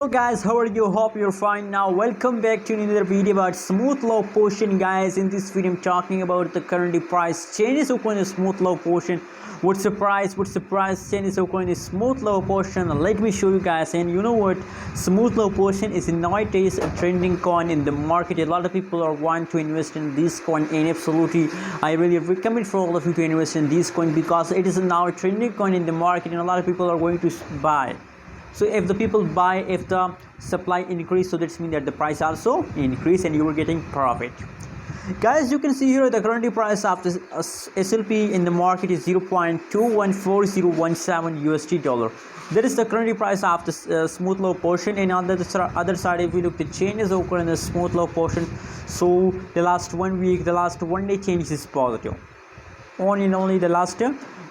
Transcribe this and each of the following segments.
Hello guys, how are you? Hope you're fine. Now welcome back to another video about smooth low portion. Guys, in this video I'm talking about the currently price changes occurring in smooth low portion. What's the price changes occurring in smooth low portion? Let me show you guys. And you know what, smooth low portion is nowadays a trending coin in the market. A lot of people are wanting to invest in this coin, and absolutely I really recommend for all of you to invest in this coin because it is now a trending coin in the market and a lot of people are going to buy. So if the people buy, if the supply increase, so that's mean that the price also increase and you are getting profit. Guys, you can see here the current price of this SLP in the market is 0.214017 USD dollar. That is the current price of this smooth low portion. And on the other side, if we look, the changes occur in the smooth low portion. So the last 1 week, the last 1 day change is positive. Only the last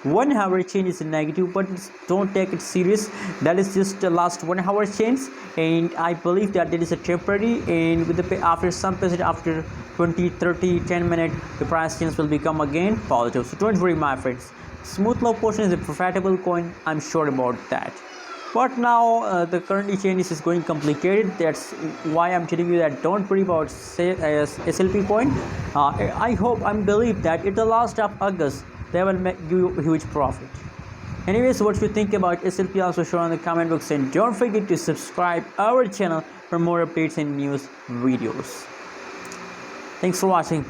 1 hour change is negative, but don't take it serious. That is just the last 1 hour change, and I believe that it is a temporary, and with the after some percent, after 20, 30, 10 minutes, the price change will become again positive. So don't worry, my friends. Smooth low portion is a profitable coin, I'm sure about that. But now the currently changes is going complicated. That's why I'm telling you that don't worry about SLP coin. I believe that at the last of August they will make you a huge profit. Anyways, what you think about SLP also show in the comment box, and don't forget to subscribe our channel for more updates and news videos. Thanks for watching.